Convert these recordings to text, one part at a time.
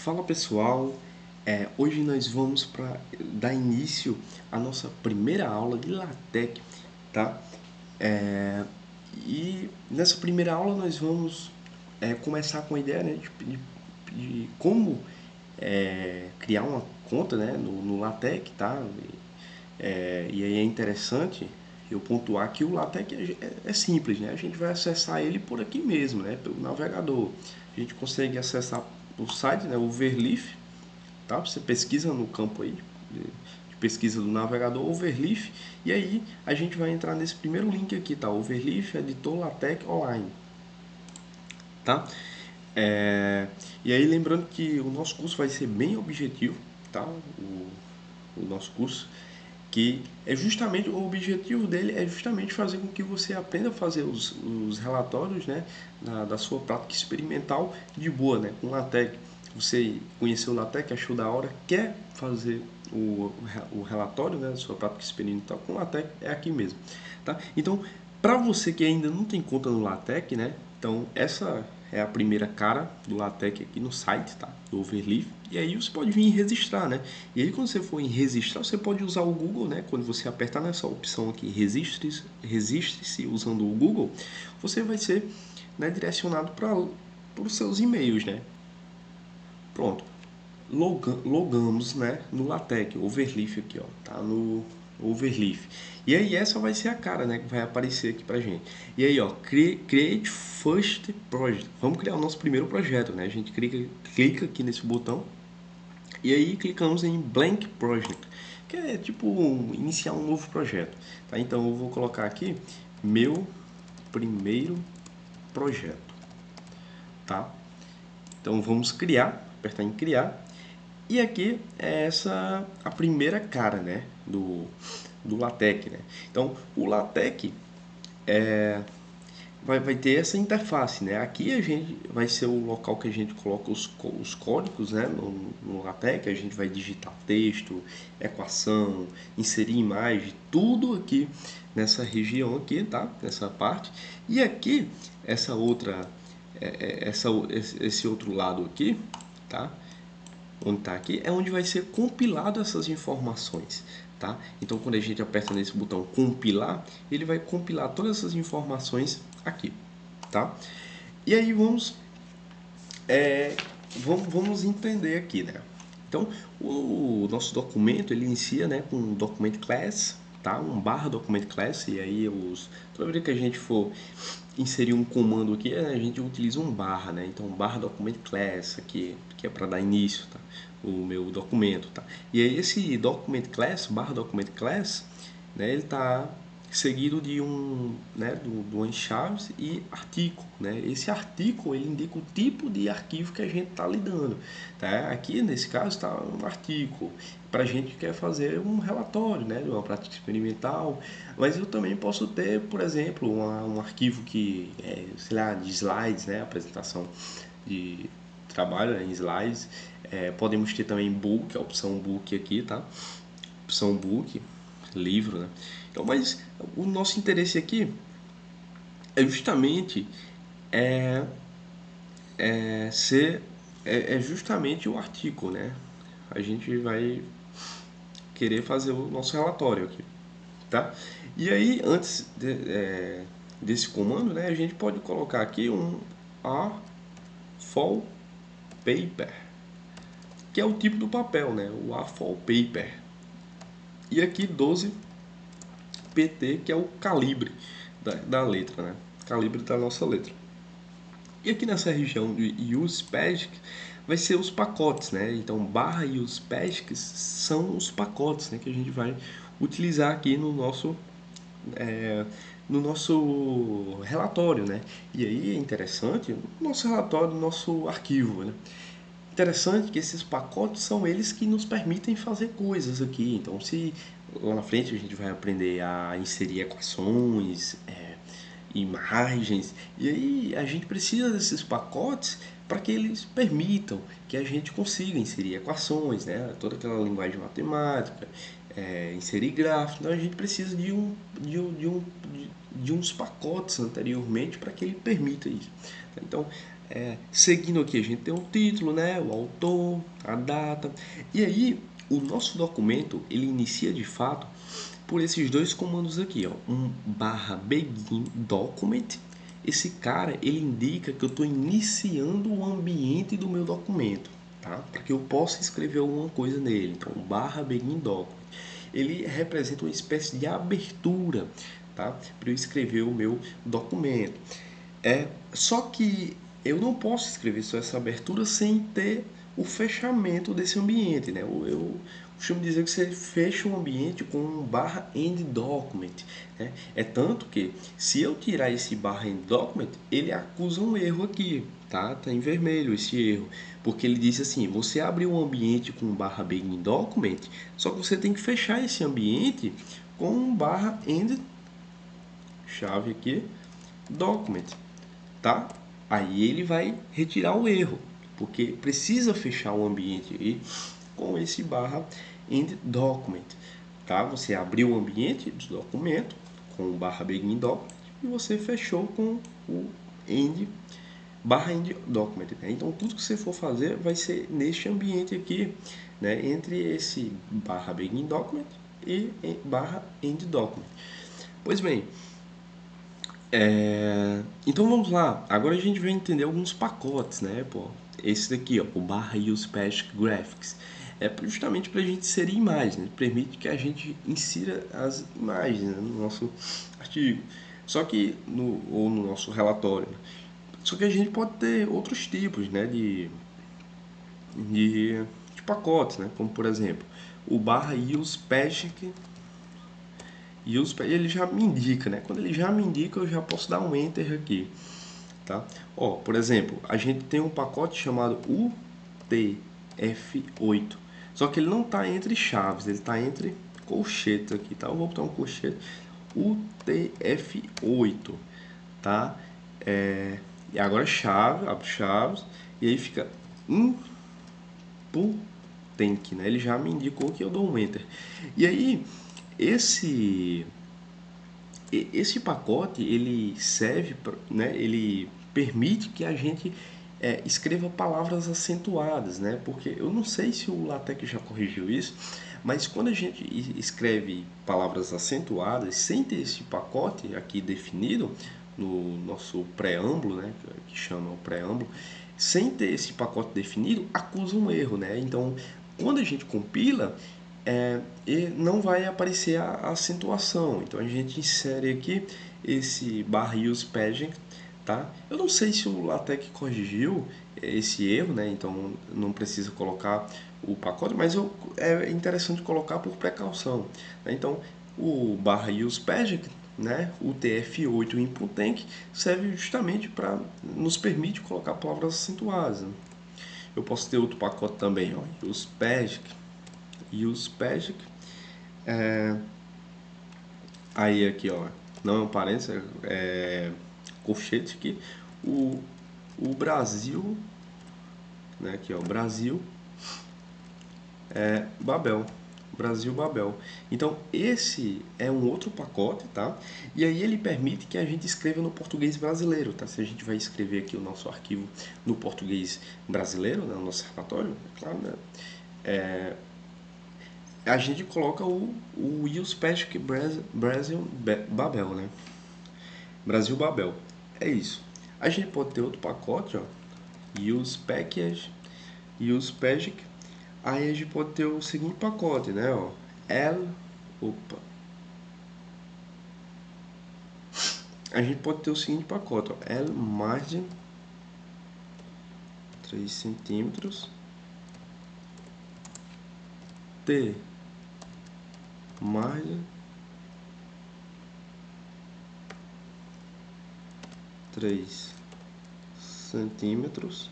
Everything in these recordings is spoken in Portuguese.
Fala pessoal, hoje nós vamos para dar início à nossa primeira aula de LaTeX, tá? É, e nessa primeira aula nós vamos começar com a ideia, né, de como criar uma conta, né, no LaTeX, tá? E aí é interessante eu pontuar que o LaTeX é simples, né? A gente vai acessar ele por aqui mesmo, né? Pelo navegador. A gente consegue acessar o site, né? O Overleaf, tá? Você pesquisa no campo aí de pesquisa do navegador Overleaf e aí a gente vai entrar nesse primeiro link aqui, tá? Overleaf Editor LaTeX Online, tá? E aí lembrando que o nosso curso vai ser bem objetivo, tá? O nosso curso, que é justamente o objetivo dele é justamente fazer com que você aprenda a fazer os relatórios, né, da sua prática experimental de boa, né, com LaTeX. Você conheceu o LaTeX, achou da hora, quer fazer o relatório, né, da sua prática experimental com LaTeX, é aqui mesmo, tá? Então, para você que ainda não tem conta no LaTeX, né, então essa é a primeira cara do LaTeX aqui no site, tá? Do Overleaf. E aí você pode vir registrar, né? E aí quando você for em registrar, você pode usar o Google, né? Quando você apertar nessa opção aqui, registre-se usando o Google, você vai ser, né, direcionado para os seus e-mails, né? Pronto. Logamos, né, no LaTeX, Overleaf aqui, ó, tá no Overleaf. E aí essa vai ser a cara, né, que vai aparecer aqui pra gente. E aí, ó, Create First Project. Vamos criar o nosso primeiro projeto, né? A gente clica aqui nesse botão e aí clicamos em Blank Project, que é tipo iniciar um novo projeto, tá? Então eu vou colocar aqui meu primeiro projeto, tá? Então vamos criar, apertar em criar. E aqui é essa a primeira cara, né, do LaTeX, né? Então o LaTeX vai ter essa interface, né? Aqui a gente vai ser o local que a gente coloca os códigos, né? No LaTeX a gente vai digitar texto, equação, inserir imagem, tudo aqui nessa região aqui, tá? Nessa parte. E aqui essa outra, esse outro lado aqui, tá? Onde está aqui, é onde vai ser compilado essas informações, tá? Então, quando a gente aperta nesse botão compilar, ele vai compilar todas essas informações aqui, tá? E aí vamos entender aqui, né? Então, o nosso documento, ele inicia, né, com document class, tá? Um barra document class, e aí toda vez que a gente for inserir um comando aqui, a gente utiliza um barra, né? Então, barra document class aqui, que é para dar início, tá? O meu documento, tá? E aí esse document class, barra document class, né, ele tá seguido de de uma chave e artigo, né? Esse artigo ele indica o tipo de arquivo que a gente está lidando, tá? Aqui nesse caso está um artigo para a gente que quer fazer um relatório, né, de uma prática experimental, mas eu também posso ter, por exemplo, um arquivo que é, sei lá, de slides, né, apresentação de trabalho, né, em slides. Podemos ter também book, a opção book aqui, tá? Opção book, livro, né? Então, mas o nosso interesse aqui é justamente é, ser é justamente o artigo, né? A gente vai querer fazer o nosso relatório aqui, tá? E aí, desse comando, né, a gente pode colocar aqui um A4 paper, que é o tipo do papel, né? O A4 paper. E aqui 12 PT, que é o calibre da letra, né? Calibre da nossa letra. E aqui nessa região de use basic vai ser os pacotes, né? Então barra e use basics são os pacotes, né, que a gente vai utilizar aqui no nosso relatório, né? E aí é interessante, nosso relatório, nosso arquivo, né? Interessante que esses pacotes são eles que nos permitem fazer coisas aqui. Então, se lá na frente a gente vai aprender a inserir equações, imagens, e aí a gente precisa desses pacotes para que eles permitam que a gente consiga inserir equações, né? Toda aquela linguagem matemática, inserir gráficos. Então a gente precisa de uns pacotes anteriormente para que ele permita isso. Então Seguindo aqui, a gente tem o título, né? O autor, a data. E aí, o nosso documento, ele inicia de fato por esses dois comandos aqui, ó. Um barra begin document. Esse cara, ele indica que eu estou iniciando o ambiente do meu documento, tá? Para que eu possa escrever alguma coisa nele. Então, o barra begin document. Ele representa uma espécie de abertura, tá? Para eu escrever o meu documento. Só que eu não posso escrever só essa abertura sem ter o fechamento desse ambiente, né? Eu costumo dizer que você fecha um ambiente com um barra end document, né? É tanto que se eu tirar esse barra end document, ele acusa um erro aqui, tá? Tá em vermelho esse erro, porque ele diz assim: você abriu um ambiente com barra begin document, só que você tem que fechar esse ambiente com um barra end chave aqui document, tá? Aí ele vai retirar o erro, porque precisa fechar o ambiente aí com esse barra end document, tá? Você abriu o ambiente do documento com o barra begin document e você fechou com o end barra end document, né? Então tudo que você for fazer vai ser neste ambiente aqui, né? Entre esse barra begin document e barra end document. Pois bem, então vamos lá. Agora a gente vai entender alguns pacotes, né? Pô, esse daqui, ó, o barra use Basic Graphics, é justamente para a gente inserir imagens, né? Permite que a gente insira as imagens, né, no nosso artigo. Só que ou no nosso relatório. Né? Só que a gente pode ter outros tipos, né? De, de pacotes, né? Como por exemplo, o barra use Basic e ele já me indica, né? Quando ele já me indica, eu já posso dar um enter aqui, tá? Ó, por exemplo, a gente tem um pacote chamado UTF-8, só que ele não está entre chaves, ele está entre colchetes aqui, tá? Eu vou botar um colchete UTF-8, tá? E agora chave, abre chaves e aí fica input, né? Ele já me indicou que eu dou um enter. E aí esse pacote ele serve, né, ele permite que a gente escreva palavras acentuadas, né? Porque eu não sei se o LaTeX já corrigiu isso, mas quando a gente escreve palavras acentuadas sem ter esse pacote aqui definido no nosso preâmbulo, né, que chama o preâmbulo, sem ter esse pacote definido, acusa um erro, né? Então, quando a gente compila, e não vai aparecer a acentuação. Então a gente insere aqui esse barra use padding, tá? Eu não sei se o LaTeX corrigiu esse erro, né? Então não precisa colocar o pacote, mas é interessante colocar por precaução. Né? Então o barra use padding, né? O TF8 input tank serve justamente para nos permite colocar palavras acentuadas. Né? Eu posso ter outro pacote também, ó, use padding. Aí aqui, ó, não é um parênteses, colchete aqui. O, o Brasil, né, aqui ó, Brasil Babel. Brasil Babel. Então, esse é um outro pacote, tá? E aí ele permite que a gente escreva no português brasileiro, tá? Se a gente vai escrever aqui o nosso arquivo no português brasileiro, né, no nosso relatório, é claro, né? A gente coloca o Use Package Brasil Babel, né? Brasil Babel. É isso. A gente pode ter outro pacote, ó. Use Package, Use Package. Aí a gente pode ter o seguinte pacote, né, ó. Opa. A gente pode ter o seguinte pacote, ó. L margem 3 centímetros. T margem 3 centímetros.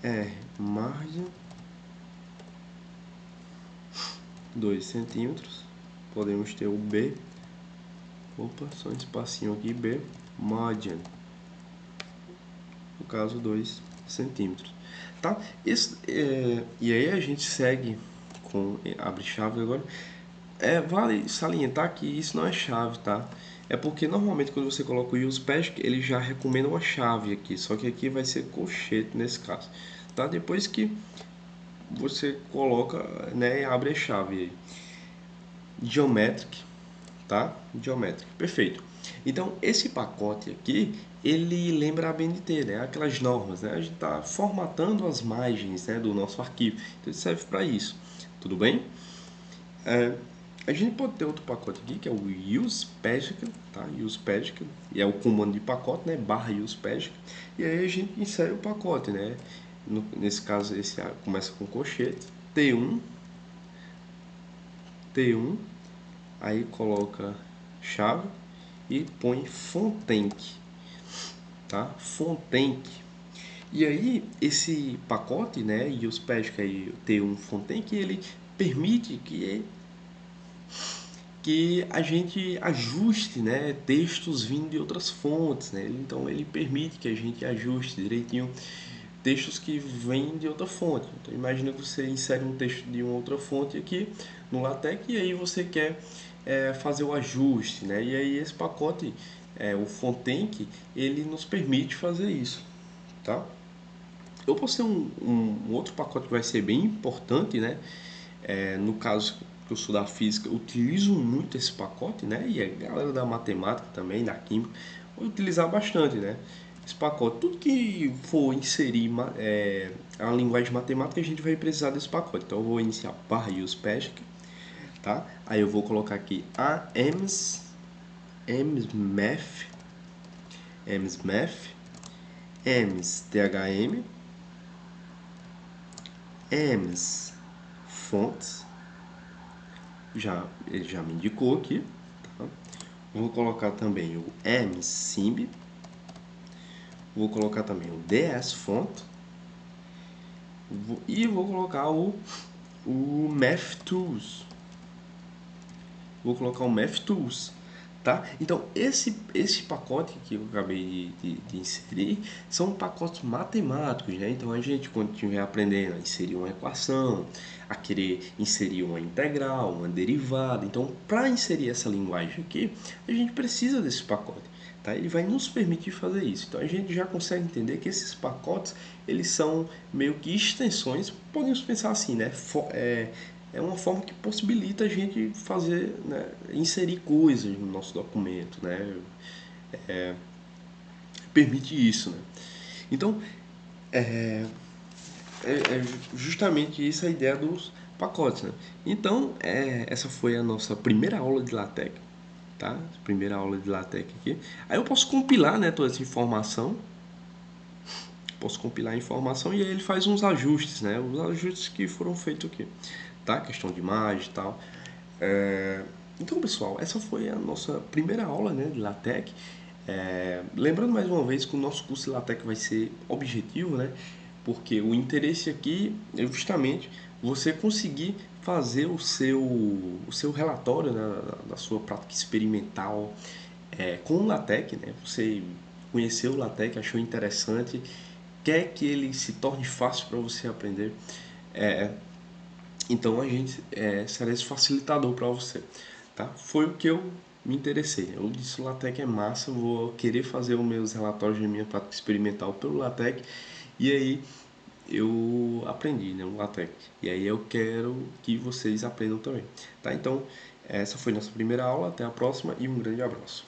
R margem 2 centímetros. Podemos ter o B. Opa, só um espacinho aqui, B. Margin. No caso, 2 centímetros. Tá? E aí a gente segue com... Abre chave agora. Vale salientar que isso não é chave, tá? É porque normalmente quando você coloca o use page, ele já recomenda uma chave aqui, só que aqui vai ser colchete nesse caso, tá? Depois que você coloca, né, e abre a chave aí. Geometric, tá? Geometric, perfeito. Então, esse pacote aqui, ele lembra a BNT, né? Aquelas normas, né? A gente está formatando as margens, né, do nosso arquivo. Então, ele serve para isso. Tudo bem? A gente pode ter outro pacote aqui, que é o usePagic, tá? UsePagic, e é o comando de pacote, né? Barra usePagic. E aí a gente insere o pacote, né? Nesse caso, esse começa com colchete, T1, T1, aí coloca chave e põe Fontenque, tá? Fontenque. E aí esse pacote, né, usePagic aí T1 Fontenque, ele permite que a gente ajuste, né, textos vindo de outras fontes, né? Então ele permite que a gente ajuste direitinho textos que vêm de outra fonte. Então imagina que você insere um texto de uma outra fonte aqui no LaTeX e aí você quer fazer o ajuste, né? E aí esse pacote, o Fontenque, ele nos permite fazer isso, tá? Eu posso ter um outro pacote que vai ser bem importante, né? No caso que eu sou da física, eu utilizo muito esse pacote, né? E a galera da matemática também, da química, vai utilizar bastante, né? Esse pacote, tudo que for inserir a linguagem matemática, a gente vai precisar desse pacote. Então eu vou iniciar barra usePagic, tá? Aí eu vou colocar aqui a emsmath, emsthm, emsfont, ele já me indicou aqui, tá? Vou colocar também o msimb, vou colocar também o dsfont e vou colocar o mathtools. Vou colocar o mathtools, tá? Então esse pacote que eu acabei de inserir são pacotes matemáticos, né? Então a gente quando estiver aprendendo a inserir uma equação, a querer inserir uma integral, uma derivada, então para inserir essa linguagem aqui a gente precisa desse pacote, tá? Ele vai nos permitir fazer isso. Então a gente já consegue entender que esses pacotes eles são meio que extensões, podemos pensar assim, né? É uma forma que possibilita a gente fazer, né, inserir coisas no nosso documento, né? Permite isso, né? Então, é justamente isso a ideia dos pacotes, né? Então, essa foi a nossa primeira aula de LaTeX, tá? Primeira aula de LaTeX aqui. Aí eu posso compilar, né, toda essa informação, posso compilar a informação e aí ele faz uns ajustes, né? Os ajustes que foram feitos aqui, tá? Questão de imagem e tal. Então, pessoal, essa foi a nossa primeira aula, né, de LaTeX. Lembrando mais uma vez que o nosso curso de LaTeX vai ser objetivo, né? Porque o interesse aqui é justamente você conseguir fazer o seu relatório, né, da sua prática experimental com o LaTeX, né? Você conheceu o LaTeX, achou interessante, quer que ele se torne fácil para você aprender. Então a gente será esse facilitador para você, tá? Foi o que eu me interessei. Eu disse o LaTeX é massa, vou querer fazer os meus relatórios de minha prática experimental pelo LaTeX e aí eu aprendi, né, o LaTeX. E aí eu quero que vocês aprendam também, tá? Então essa foi nossa primeira aula, até a próxima e um grande abraço.